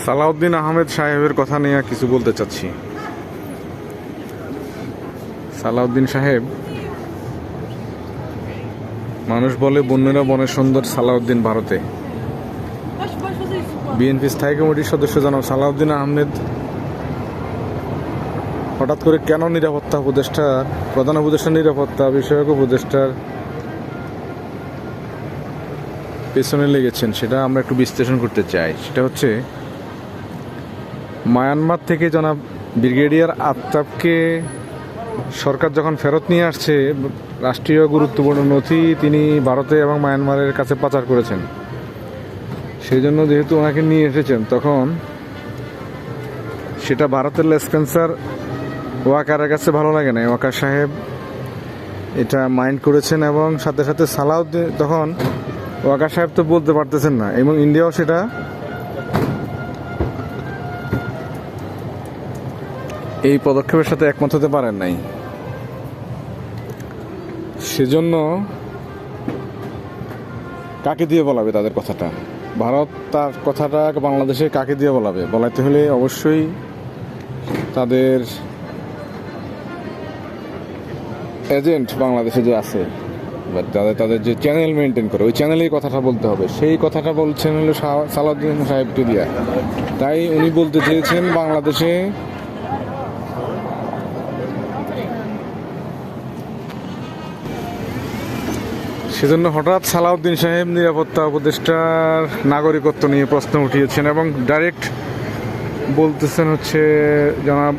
সালাউদ্দিন আহমেদ সাহেবের কথা নিয়ে কিছু বলতে চাচ্ছি। সালাউদ্দিন সাহেব, মানুষ বলে বন্যেরা বনে সুন্দর, সালাউদ্দিন ভারতে। বিএনপি স্থায়ী কমিটির সদস্য জনাব সালাউদ্দিন আহমেদ হঠাৎ করে কেন নিরাপত্তা উপদেষ্টা, প্রধান উপদেষ্টা নিরাপত্তা বিষয়ক উপদেষ্টার পেছনে লেগেছেন, সেটা আমরা একটু বিশ্লেষণ করতে চাই। সেটা হচ্ছে, মায়ানমার থেকে জনাব ব্রিগেডিয়ার আফতাবকে সরকার যখন ফেরত নিয়ে আসছে, রাষ্ট্রীয় গুরুত্বপূর্ণ নথি তিনি ভারতে এবং মায়ানমারের কাছে পাচার করেছেন। সেই জন্য যেহেতু ওনাকে নিয়ে এসেছেন, তখন সেটা ভারতের লেসপেন্সার ওয়াকারের কাছে ভালো লাগে না। ওয়াকার সাহেব এটা মাইন্ড করেছেন এবং সাথে সাথে সালাউদ্দিন, তখন ওয়াকার সাহেব তো বলতে পারতেছেন না এবং ইন্ডিয়াও সেটা এই পদক্ষেপের সাথে একমত হতে পারেন নাই। সেজন্য কাকে দিয়ে বলাবে তাদের কথাটা? ভারত তার কথাটা বাংলাদেশে কাকে দিয়ে বলাবে? বলাতে হলে অবশ্যই তাদের এজেন্ট বাংলাদেশে যে আছে, তাদের যে চ্যানেল মেনটেন করে, ওই চ্যানেলেই কথাটা বলতে হবে। সেই কথাটা বলছেন হলো সালাউদ্দিন সাহেবকে দিয়া। তাই উনি বলতে চেয়েছেন বাংলাদেশে সেজন্য হঠাৎ সালাউদ্দিন সাহেব নিরাপত্তা উপদেষ্টার নাগরিকত্ব নিয়ে প্রশ্ন উঠিয়েছেন এবং ডাইরেক্ট বলতেছেন হচ্ছে, জনাব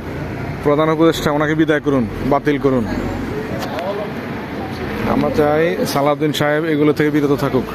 প্রধান উপদেষ্টা ওনাকে বিদায় করুন, বাতিল করুন। আমরা চাই সালাউদ্দিন সাহেব এগুলো থেকে বিরত থাকুক।